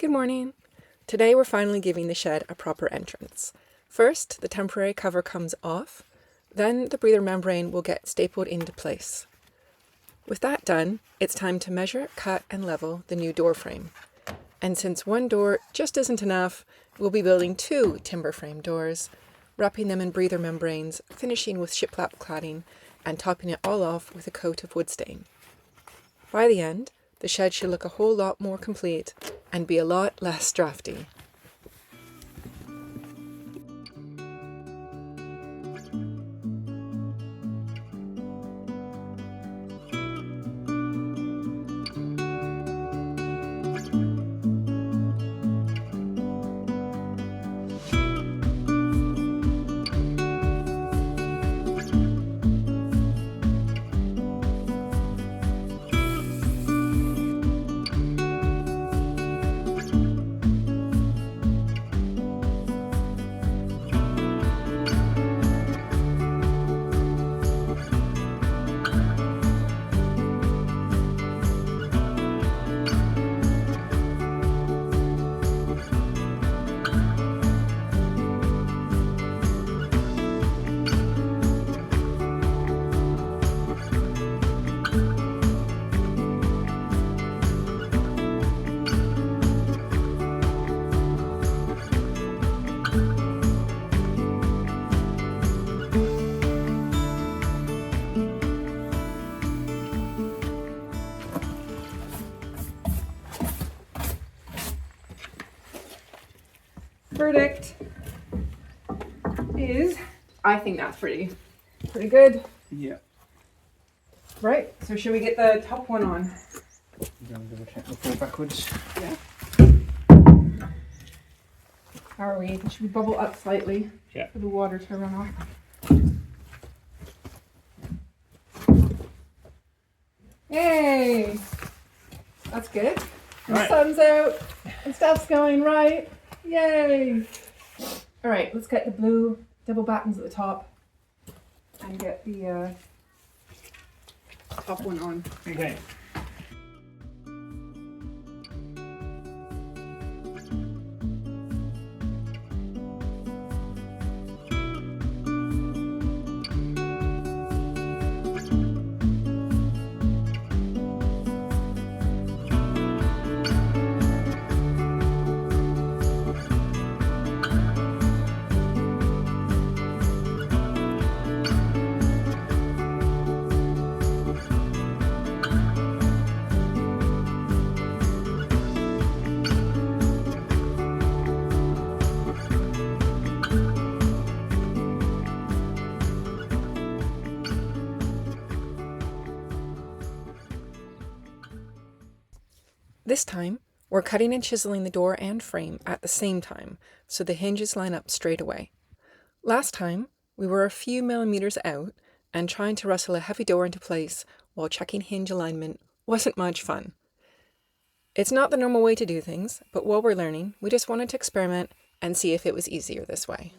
Good morning. Today we're finally giving the shed a proper entrance. First, the temporary cover comes off, then the breather membrane will get stapled into place. With that done, it's time to measure, cut and level the new door frame. And since one door just isn't enough, we'll be building 2 timber frame doors, wrapping them in breather membranes, finishing with shiplap cladding, and topping it all off with a coat of wood stain. By the end, the shed should look a whole lot more complete and be a lot less drafty. Verdict is, I think that's pretty good. Yeah. Right, so should we get the top one on? I'm going to double check before backwards. Yeah. How are we? Should we bubble up slightly? Yeah. For the water to run off. Yay! That's good. And the sun's out and stuff's going right. Yay! Alright, let's get the blue double battens at the top and get the top one on. Okay. This time, we're cutting and chiseling the door and frame at the same time, so the hinges line up straight away. Last time, we were a few millimeters out, and trying to wrestle a heavy door into place while checking hinge alignment wasn't much fun. It's not the normal way to do things, but while we're learning, we just wanted to experiment and see if it was easier this way.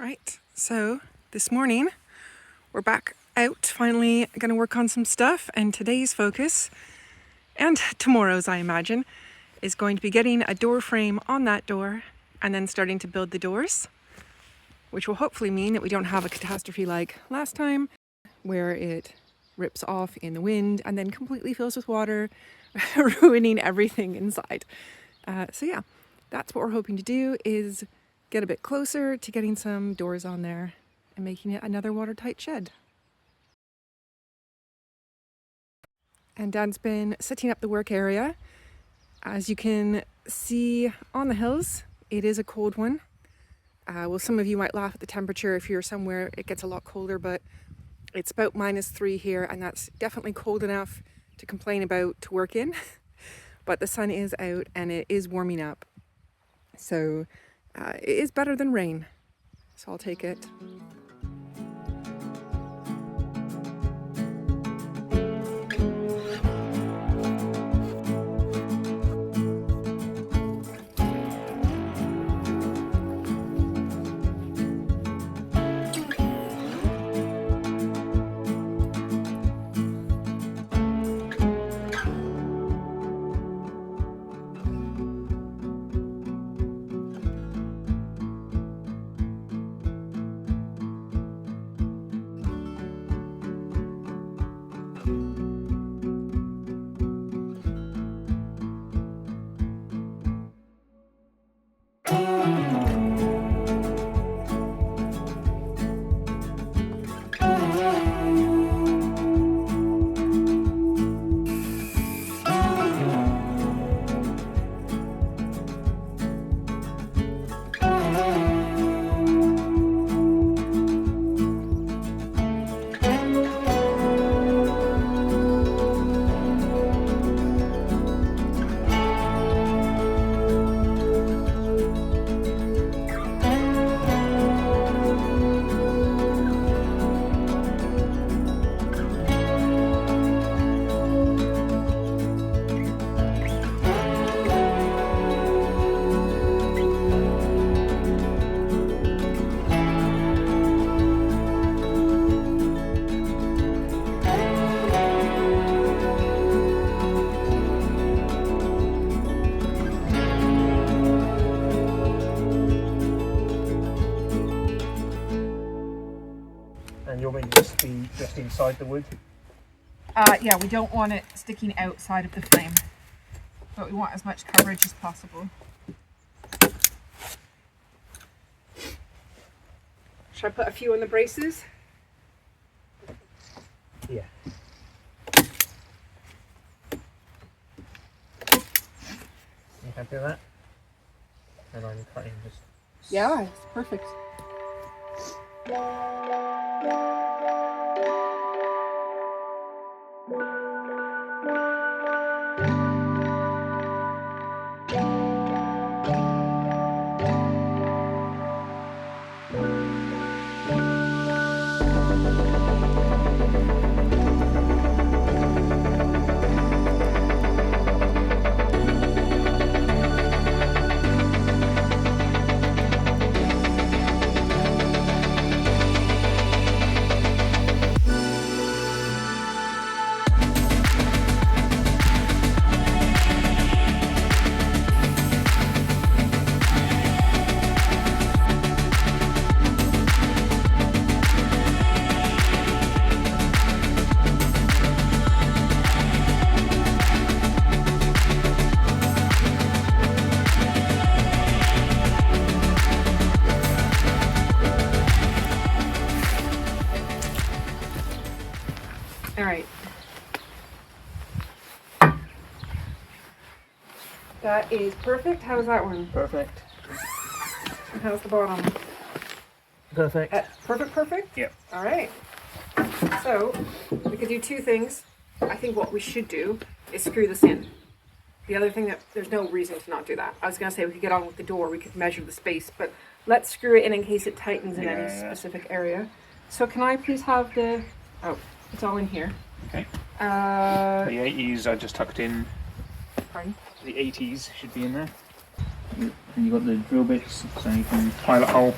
Right, so this morning we're back out, finally going to work on some stuff, and today's focus, and tomorrow's I imagine, is going to be getting a door frame on that door and then starting to build the doors, which will hopefully mean that we don't have a catastrophe like last time where it rips off in the wind and then completely fills with water, ruining everything inside. So yeah, that's what we're hoping to do, is get a bit closer to getting some doors on there and making it another watertight shed. And Dad's been setting up the work area. As you can see on the hills, it is a cold one. Well, some of you might laugh at the temperature if you're somewhere it gets a lot colder, but it's about -3 here, and that's definitely cold enough to complain about to work in. But the sun is out and it is warming up. So it is better than rain, so I'll take it. And you're going to be just inside the wood? Yeah, we don't want it sticking outside of the frame, but we want as much coverage as possible. Should I put a few on the braces? Yeah. You happy with that? And I'm cutting just... Yeah, it's perfect. All right. That is perfect. How's that one? Perfect. And how's the bottom? Perfect. Perfect? Yep. All right. So we could do two things. I think what we should do is screw this in. The other thing that there's no reason to not do that. I was going to say we could get on with the door. We could measure the space, but let's screw it in case it tightens in any specific area. So can I please have the... Oh, it's all in here. Okay. The 80s I just tucked in. Pardon? The 80s should be in there. And you've got the drill bits, so you can pilot hole.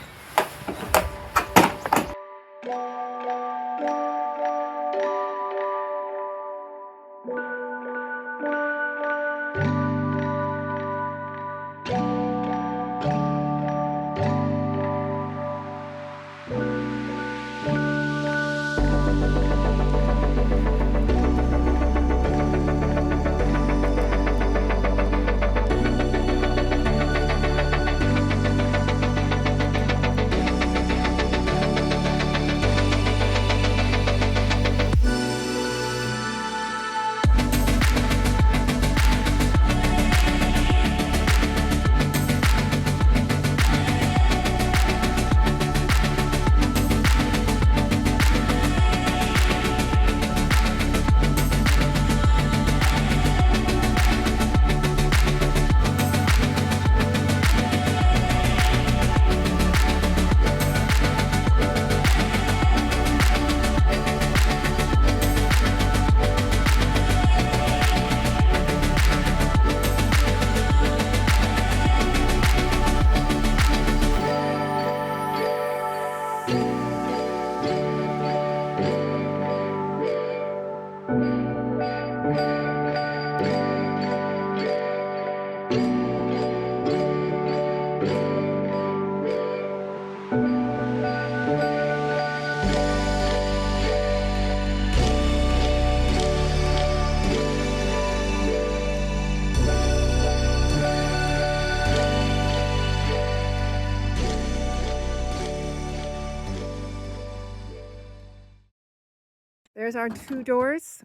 there's our 2 doors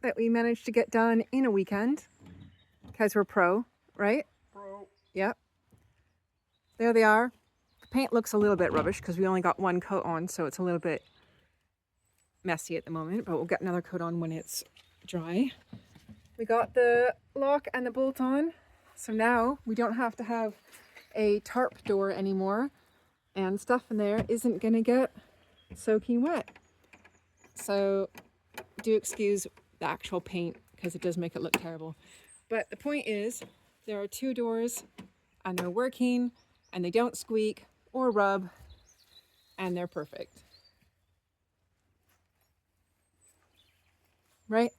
that we managed to get done in a weekend because we're pro, right? Bro. Yep. There they are. The paint looks a little bit rubbish because we only got 1 coat on, so it's a little bit messy at the moment, but we'll get another coat on when it's dry. We got the lock and the bolt on, so now we don't have to have a tarp door anymore, and stuff in there isn't gonna get soaking wet. So do excuse the actual paint because it does make it look terrible. But the point is, there are 2 doors and they're working and they don't squeak or rub and they're perfect. Right?